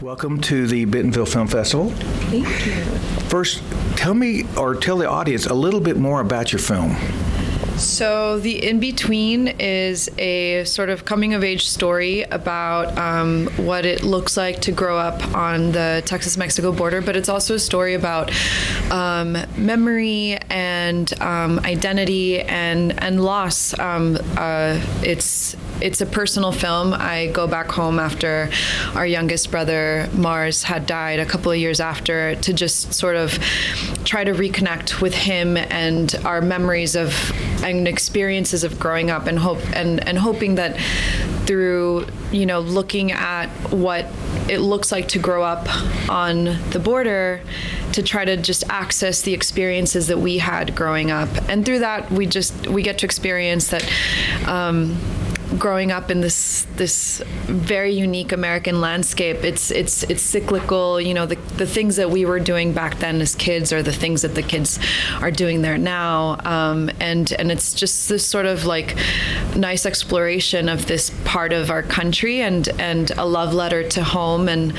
Welcome to the Bentonville Film Festival. Thank you. First, tell me or tell the audience a little bit more about your film. So The In-Between is a sort of coming-of-age story about what it looks like to grow up on the Texas-Mexico border, but it's also a story about memory and identity and loss. It's a personal film. I go back home after our youngest brother, Mars, had died a couple of years after to just sort of try to reconnect with him and our memories of and experiences of growing up and hoping that through, looking at what it looks like to grow up on the border, to try to just access the experiences that we had growing up. And through that, we get to experience that growing up in this very unique American landscape, it's cyclical. The things that we were doing back then as kids are the things that the kids are doing there now, and it's just this sort of like nice exploration of this part of our country and a love letter to home and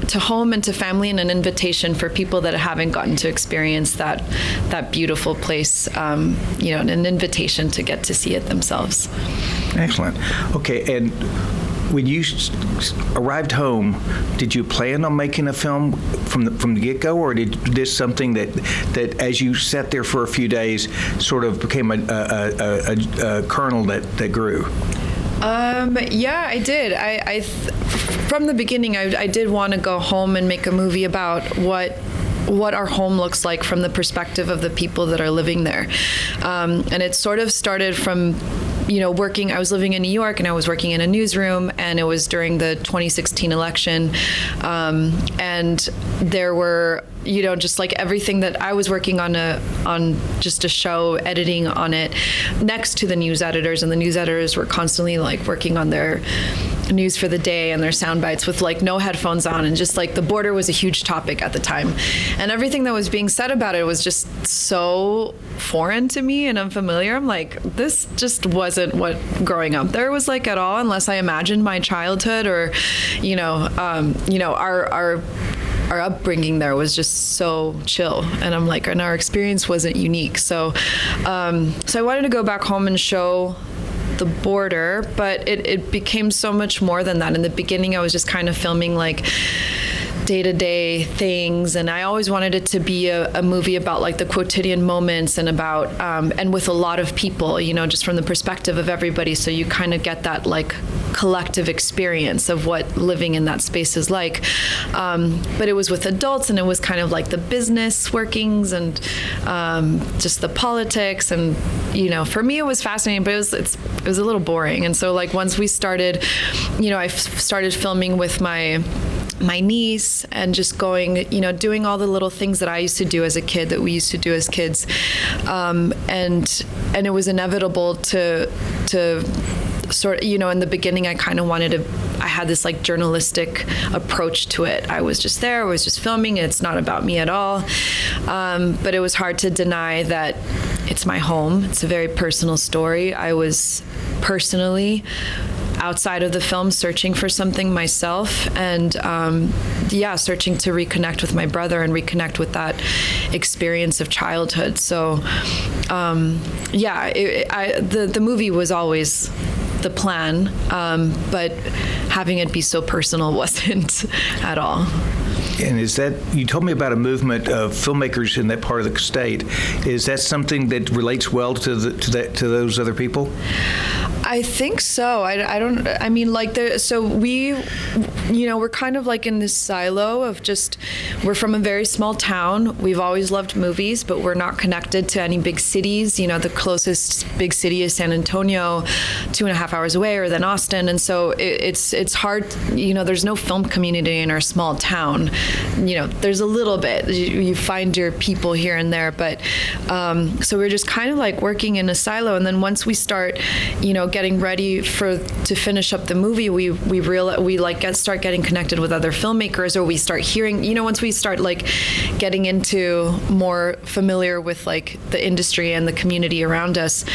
to home and to family, and an invitation for people that haven't gotten to experience that beautiful place, an invitation to get to see it themselves. Excellent. Okay, and when you arrived home, did you plan on making a film from the get-go, or did this something that as you sat there for a few days sort of became a kernel that grew? Yeah, I did. I from the beginning, I did want to go home and make a movie about what our home looks like from the perspective of the people that are living there. And it sort of started from working. I was living in New York and I was working in a newsroom, and it was during the 2016 election. And there were, just like everything that I was working on just a show, editing on it next to the news editors, and the news editors were constantly like working on their news for the day and their sound bites with like no headphones on, and just like the border was a huge topic at the time, and everything that was being said about it was just so foreign to me and unfamiliar. I'm like, this just wasn't what growing up there was like at all, unless I imagined my childhood or our upbringing there was just so chill, and I'm like, and our experience wasn't unique. So I wanted to go back home and show the border, but it became so much more than that. In the beginning, I was just kind of filming like day-to-day things, and I always wanted it to be a movie about like the quotidian moments and about and with a lot of people, just from the perspective of everybody, so you kind of get that like collective experience of what living in that space is like. But it was with adults, and it was kind of like the business workings and just the politics, and for me it was fascinating, but it was a little boring. And so like once we started, I started filming with my niece and just going, doing all the little things that I used to do as a kid, that we used to do as kids, and it was inevitable to sort of, in the beginning, I kind of I had this like journalistic approach to it. I was just there, I was just filming. It's not about me at all. But it was hard to deny that it's my home. It's a very personal story. I was personally, outside of the film, searching for something myself, and searching to reconnect with my brother and reconnect with that experience of childhood. So the movie was always the plan, but having it be so personal wasn't at all. And is that, you told me about a movement of filmmakers in that part of the state. Is that something that relates well to those other people? I think so. We're kind of like in this silo of just, we're from a very small town. We've always loved movies, but we're not connected to any big cities. The closest big city is San Antonio, 2.5 hours away, or then Austin. And so it's hard, there's no film community in our small town. There's a little bit, you find your people here and there, but so we're just kind of like working in a silo. And then once we start, getting ready to finish up the movie, we start getting connected with other filmmakers, or we start hearing, once we start like getting into more familiar with like the industry and the community around us,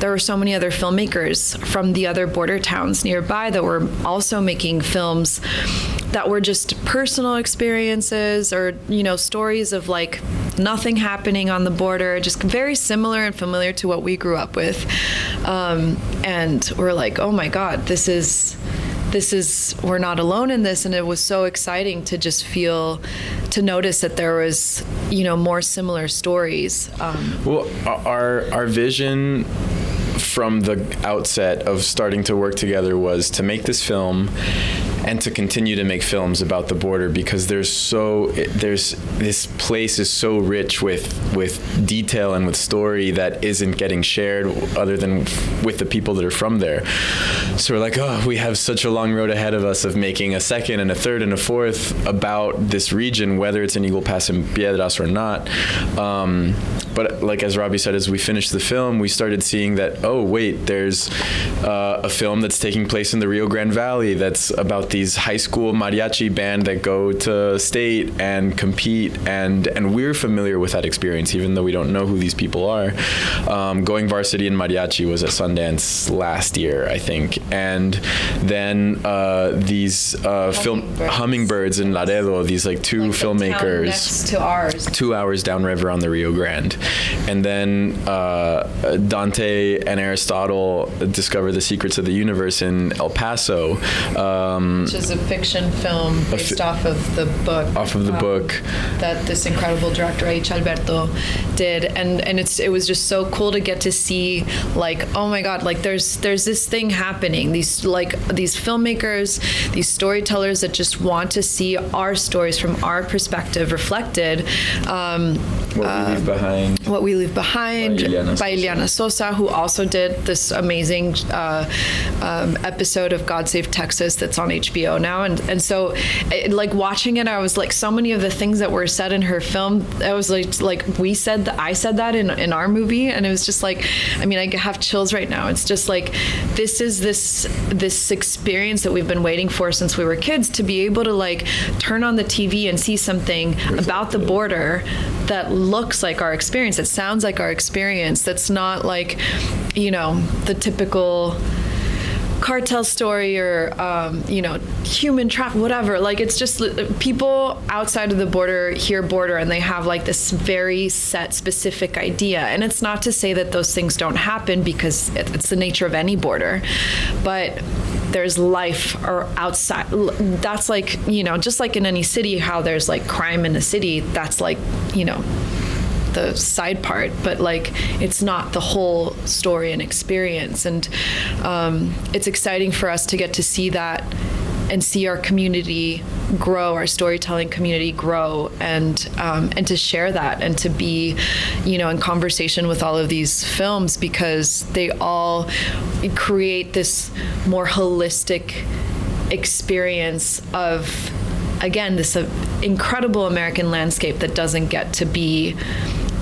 there were so many other filmmakers from the other border towns nearby that were also making films that were just personal experiences, or stories of like nothing happening on the border, just very similar and familiar to what we grew up with. And we're like, oh my God, this is we're not alone in this. And it was so exciting to just to notice that there was more similar stories. Well, our vision from the outset of starting to work together was to make this film and to continue to make films about the border, because this place is so rich with detail and with story that isn't getting shared other than with the people that are from there. So we're like, oh, we have such a long road ahead of us of making a second and a third and a fourth about this region, whether it's in Eagle Pass and Piedras or not. But like as Robbie said, as we finished the film, we started seeing that, oh wait, there's a film that's taking place in the Rio Grande Valley that's about these high school mariachi band that go to state and compete, and we're familiar with that experience even though we don't know who these people are. Going varsity in mariachi was at Sundance last year, I think, and then these hummingbirds in Laredo, these like two like filmmakers next to ours, 2 hours downriver on the Rio Grande. And then Dante and Aristotle discover the secrets of the universe in El Paso, which is a fiction film based off of the book. That this incredible director H. Alberto did, and it was just so cool to get to see, like, oh my God, like there's this thing happening. These filmmakers, these storytellers that just want to see our stories from our perspective reflected. What We Leave Behind by Ileana Sosa, who also did this amazing episode of God Save Texas that's on HBO now. And so like watching it, I was like, so many of the things that were said in her film, I was like I said that in our movie, and it was just like, I mean, I have chills right now. It's just like, this is this experience that we've been waiting for since we were kids, to be able to like turn on the TV and see something about the border that looks like our experience, that sounds like our experience, that's not like, the typical cartel story or, human trafficking, whatever. Like, it's just people outside of the border hear border and they have like this very set, specific idea. And it's not to say that those things don't happen, because it's the nature of any border. But there's life or outside. That's like, just like in any city, how there's like crime in a city, that's like, the side part, but like it's not the whole story and experience. And it's exciting for us to get to see that and see our community grow, our storytelling community grow, and to share that, and to be, in conversation with all of these films, because they all create this more holistic experience of, again, this incredible American landscape that doesn't get to be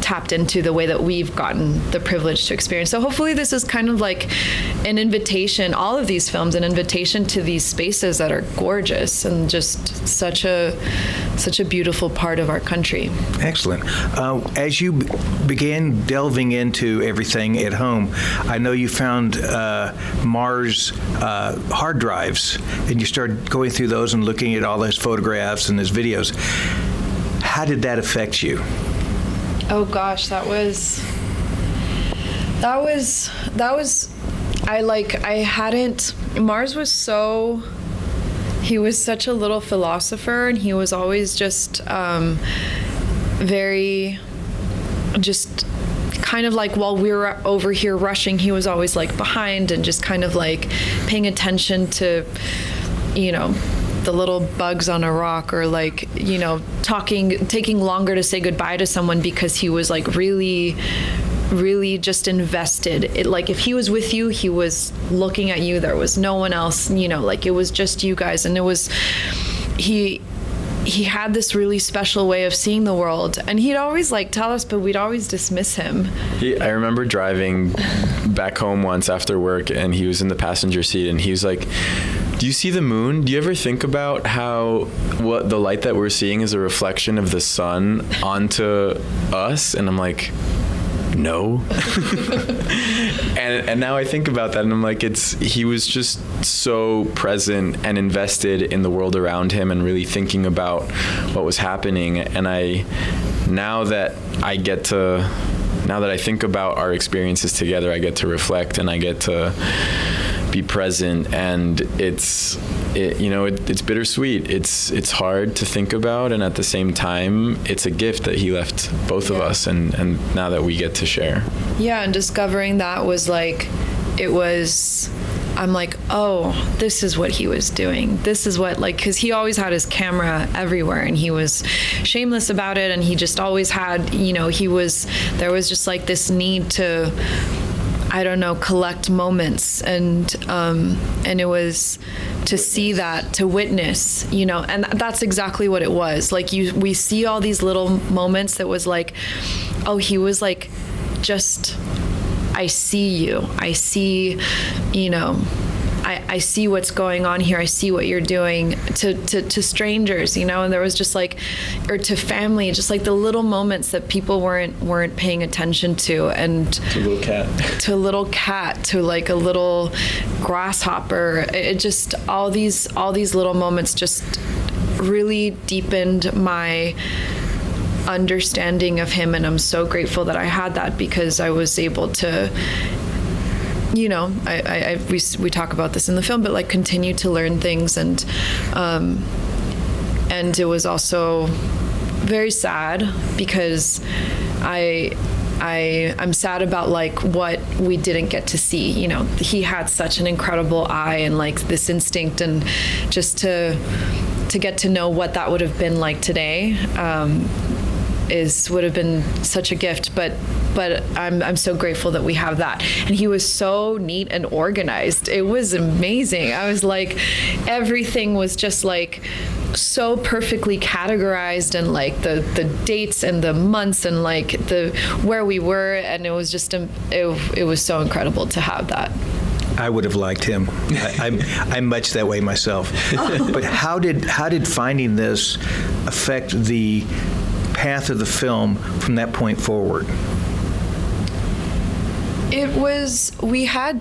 tapped into the way that we've gotten the privilege to experience. So hopefully this is kind of like an invitation, all of these films, an invitation to these spaces that are gorgeous and just such a beautiful part of our country. Excellent. As you began delving into everything at home, I know you found Mars hard drives, and you started going through those and looking at all his photographs and his videos. How did that affect you? Oh gosh, that was Mars was so, he was such a little philosopher, and he was always just very, just kind of like, while we were over here rushing, he was always like behind and just kind of like paying attention to, the little bugs on a rock, or like, taking longer to say goodbye to someone because he was like really just invested. Like if he was with you, he was looking at you. There was no one else, like it was just you guys. And it was, he had this really special way of seeing the world, and he'd always like tell us, but we'd always dismiss him. I remember driving back home once after work, and he was in the passenger seat, and he was like, do you see the moon? Do you ever think about how what the light that we're seeing is a reflection of the sun onto us? And I'm like, no. and now I think about that and I'm like, he was just so present and invested in the world around him and really thinking about what was happening. And now that I think about our experiences together, I get to reflect and I get to be present, and it's bittersweet. It's hard to think about, and at the same time, it's a gift that he left both of us, and now that we get to share. Yeah, and discovering that was like, I'm like, oh, this is what he was doing. This is what, like, because he always had his camera everywhere and he was shameless about it, and he just always had, there was just like this need to, I don't know, collect moments, and it was to see that, to witness, and that's exactly what it was. Like we see all these little moments that was like, oh, he was like, just, I see you. I see, I see what's going on here. I see what you're doing to strangers, and there was just like, or to family, just like the little moments that people weren't paying attention to, and to a little cat, to like a little grasshopper. It just, all these little moments just really deepened my understanding of him, and I'm so grateful that I had that, because I was able to, we talk about this in the film, but like continue to learn things, and it was also very sad because I'm sad about like what we didn't get to see. He had such an incredible eye and like this instinct, and just to get to know what that would have been like today would have been such a gift, but I'm so grateful that we have that. And he was so neat and organized. It was amazing. I was like, everything was just like so perfectly categorized, and like the dates and the months and like where we were, and it was just it was so incredible to have that. I would have liked him. I'm much that way myself. But how did finding this affect the path of the film from that point forward? It was, I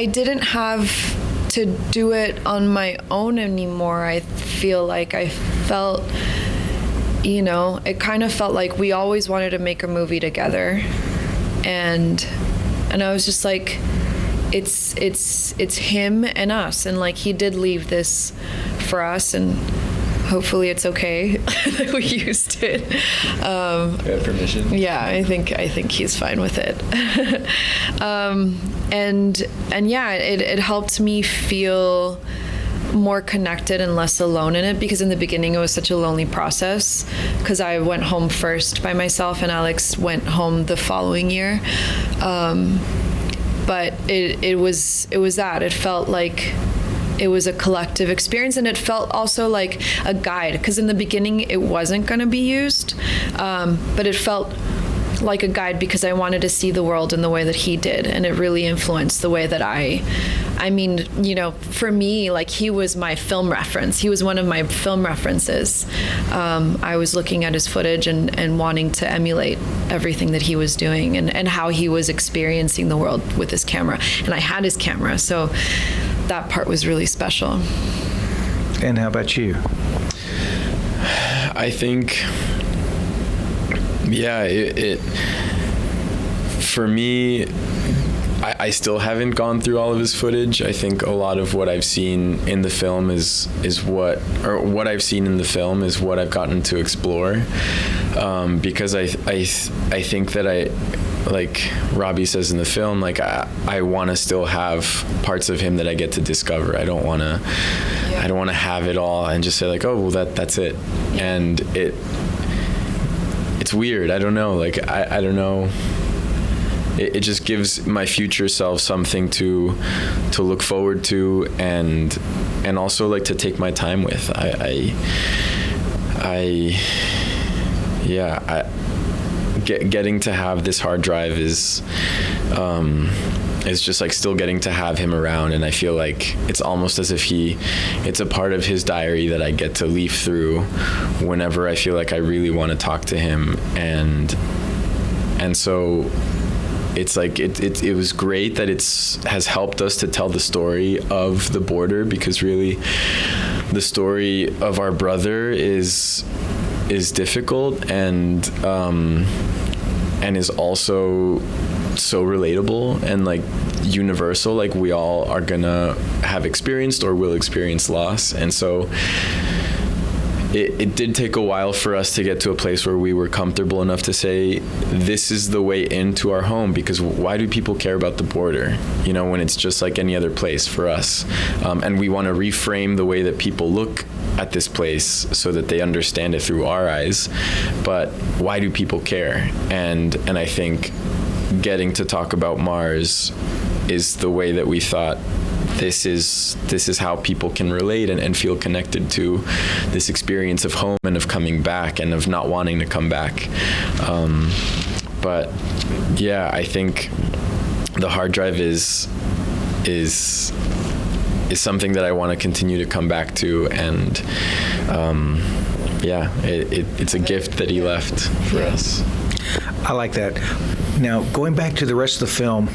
didn't have to do it on my own anymore. I feel like I felt, it kind of felt like we always wanted to make a movie together. And I was just like, it's him and us. And like, he did leave this for us, and hopefully it's okay that we used it. We have permission. Yeah, I think he's fine with it. And yeah, it helped me feel more connected and less alone in it, because in the beginning it was such a lonely process, because I went home first by myself and Alex went home the following year. But it was that. It felt like it was a collective experience, and it felt also like a guide, because in the beginning it wasn't going to be used, but it felt like a guide because I wanted to see the world in the way that he did, and it really influenced the way that for me, like, he was my film reference. He was one of my film references. I was looking at his footage and wanting to emulate everything that he was doing, and how he was experiencing the world with his camera. And I had his camera, so that part was really special. And how about you? I think, yeah, it for me, I still haven't gone through all of his footage. I think a lot of what I've seen in the film is what I've seen in the film is what I've gotten to explore, because I think that like Robbie says in the film, like I want to still have parts of him that I get to discover. I don't want to have it all and just say like, oh, well, that's it. And it's weird. I don't know. Like I don't know. It just gives my future self something to look forward to, and also like to take my time with. Getting to have this hard drive is just like still getting to have him around, and I feel like it's almost as if it's a part of his diary that I get to leaf through whenever I feel like I really want to talk to him, and And so it's like it was great that has helped us to tell the story of the border, because really the story of our brother is difficult and is also so relatable and like universal. Like we all are gonna have experienced or will experience loss, and so it did take a while for us to get to a place where we were comfortable enough to say this is the way into our home, because why do people care about the border, you know, when it's just like any other place for us, and we want to reframe the way that people look at this place so that they understand it through our eyes. But why do people care? And I think getting to talk about Mars is the way that we thought this is how people can relate and feel connected to this experience of home and of coming back and of not wanting to come back. But yeah, I think the hard drive is something that I want to continue to come back to, and it's a gift that he left for us. I like that. Now, going back to the rest of the film,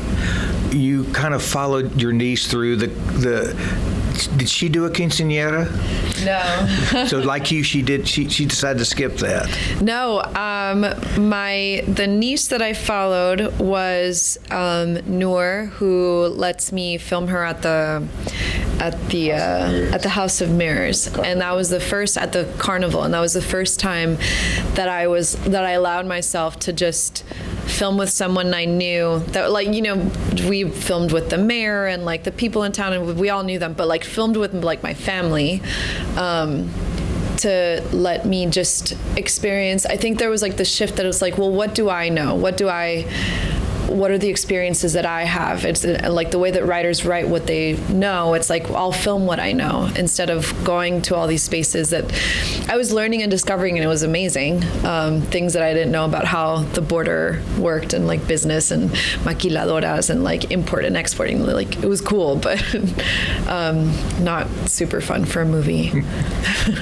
you kind of followed your niece through did she do a quinceañera? No. So like you, she decided to skip that. No, the niece that I followed was Noor, who lets me film her at the House of Mirrors, and that was the first at the carnival, and that was the first time that I allowed myself to just film with someone I knew. That, like, you know, we filmed with the mayor and like the people in town, and we all knew them, but like filmed with like my family, to let me just experience. I think there was like the shift that it was like, well, what do I know? What are the experiences that I have? It's like the way that writers write what they know. It's like, I'll film what I know instead of going to all these spaces that I was learning and discovering, and it was amazing. Things that I didn't know about how the border worked, and like business and maquiladoras and like import and exporting. Like, it was cool, but not super fun for a movie.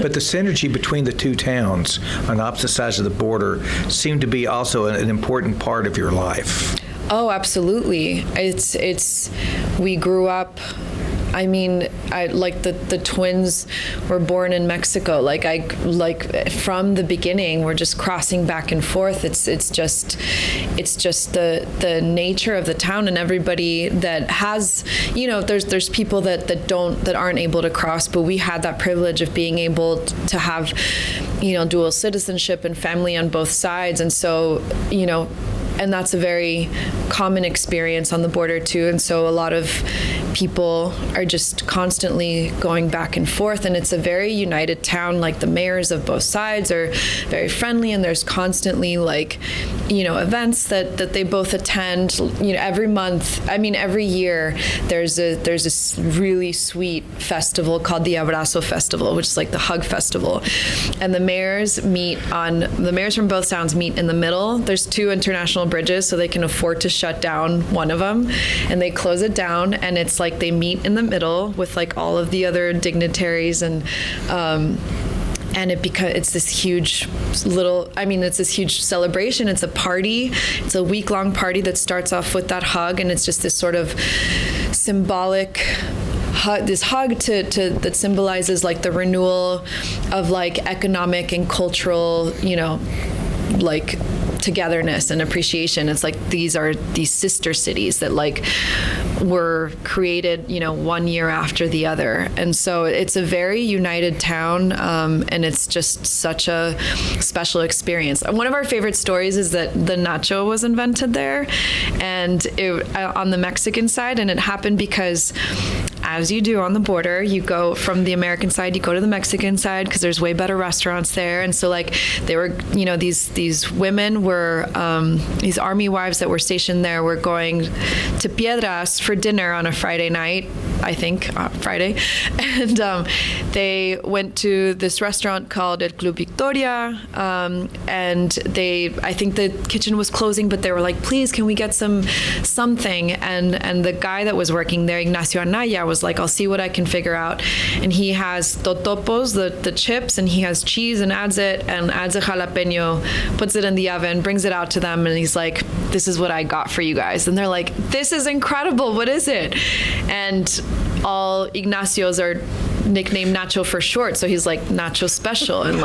But the synergy between the two towns on opposite sides of the border seemed to be also an important part of your life. Oh, absolutely. We grew up, I mean, the twins were born in Mexico. From the beginning, we're just crossing back and forth. It's just the nature of the town, and everybody that has, you know, there's people that aren't able to cross, but we had that privilege of being able to have, you know, dual citizenship and family on both sides. And so, you know, and that's a very common experience on the border too. And so a lot of people are just constantly going back and forth, and it's a very united town. Like, the mayors of both sides are very friendly, and there's constantly, like, you know, events that they both attend. You know, every year there's this really sweet festival called the Abrazo Festival, which is like the hug festival. And the mayors from both towns meet in the middle. There's two international bridges, so they can afford to shut down one of them, and they close it down, and it's like they meet in the middle with like all of the other dignitaries, and it's this huge celebration. It's a party. It's a week-long party that starts off with that hug, and it's just this sort of symbolic hug that symbolizes like the renewal of like economic and cultural, you know, like togetherness and appreciation. It's like these are these sister cities that like were created, you know, one year after the other. And so it's a very united town, and it's just such a special experience. One of our favorite stories is that the nacho was invented there, and on the Mexican side, and it happened because, as you do on the border, you go from the American side, you go to the Mexican side because there's way better restaurants there. And so like they were, you know, these women were, these army wives that were stationed there were going to Piedras for dinner on a Friday night I think, Friday. And they went to this restaurant called El Club Victoria. And I think the kitchen was closing, but they were like, please, can we get something? And the guy that was working there, Ignacio Anaya, was like, I'll see what I can figure out. And he has totopos, the chips, and he has cheese and adds a jalapeno, puts it in the oven, brings it out to them, and he's like, this is what I got for you guys. And they're like, this is incredible, what is it? And all Ignacios are nicknamed Nacho for short, so he's like Nacho Special, and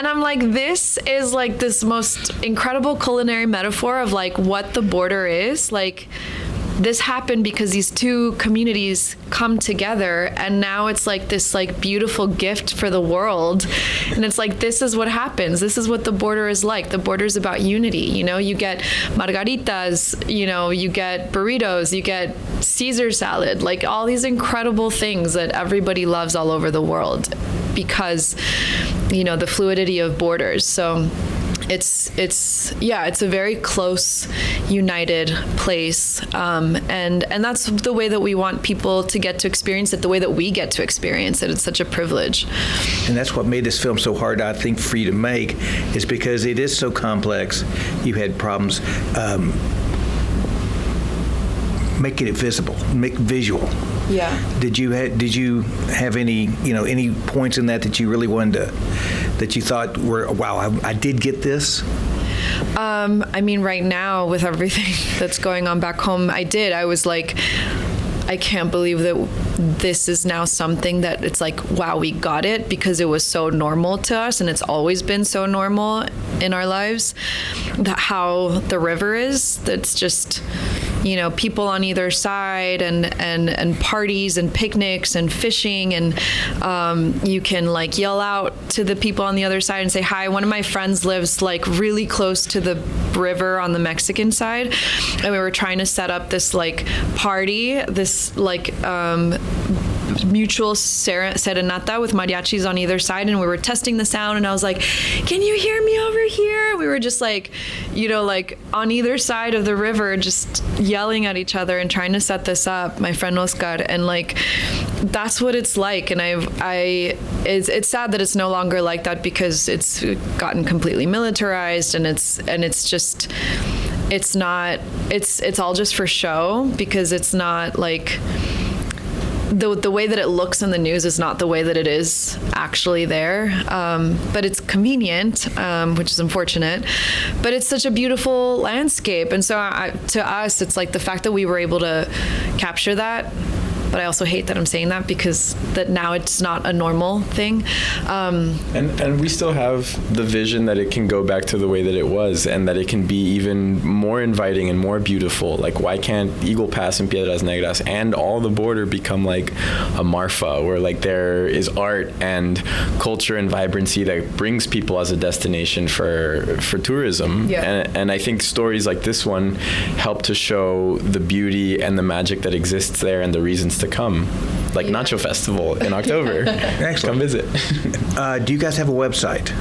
I'm like, this is like this most incredible culinary metaphor of like what the border is. Like, this happened because these two communities come together, and now it's like this like beautiful gift for the world. And it's like, this is what happens. This is what the border is like. The border is about unity. You know, you get margaritas, you know, you get burritos, you get Caesar salad, like all these incredible things that everybody loves all over the world because, you know, the fluidity of borders. So it's a very close, united place, and that's the way that we want people to get to experience it, the way that we get to experience it. It's such a privilege. And that's what made this film so hard, I think, for you to make, is because it is so complex. You had problems making it visual. Yeah. Did you have any points in that you really wanted to, that you thought were, wow, I did get this? I mean, right now with everything that's going on back home, I was like, I can't believe that this is now something that it's like, wow, we got it, because it was so normal to us, and it's always been so normal in our lives, that how the river is. That's just, you know, people on either side, and parties and picnics and fishing, and you can like yell out to the people on the other side and say hi. One of my friends lives like really close to the river on the Mexican side, and we were trying to set up this like party, this like mutual serenata with mariachis on either side, and we were testing the sound, and I was like, can you hear me over here? We were just like, you know, like on either side of the river, just yelling at each other and trying to set this up, my friend Oscar, and like, that's what it's like. And it's sad that it's no longer like that, because it's gotten completely militarized, and it's all just for show, because it's not like, the way that it looks in the news is not the way that it is actually there. But it's convenient, which is unfortunate. But it's such a beautiful landscape. And so to us, it's like the fact that we were able to capture that. But I also hate that I'm saying that, because that now it's not a normal thing. And we still have the vision that it can go back to the way that it was, and that it can be even more inviting and more beautiful. Like, why can't Eagle Pass and Piedras Negras and all the border become like a Marfa, where like there is art and culture and vibrancy that brings people as a destination for tourism. Yeah. And I think stories like this one help to show the beauty and the magic that exists there, and the reasons to come, like Nacho Festival in October. Excellent. Come visit. Do you guys have a website?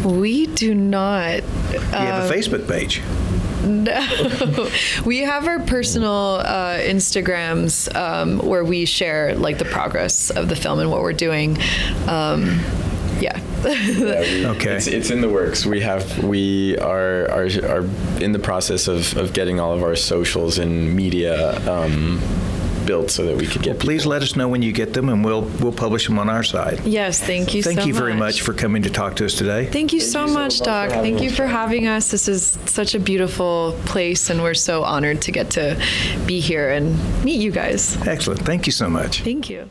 We do not. Do you have a Facebook page? No. We have our personal Instagrams where we share like the progress of the film and what we're doing. Yeah. Okay. It's in the works. We are in the process of getting all of our socials and media built so that we could get. Please let us know when you get them, and we'll publish them on our side. Yes, thank you so much. Thank you very much for coming to talk to us today. Thank you so much, Doc. Thank you for having us. This is such a beautiful place, and we're so honored to get to be here and meet you guys. Excellent. Thank you so much. Thank you.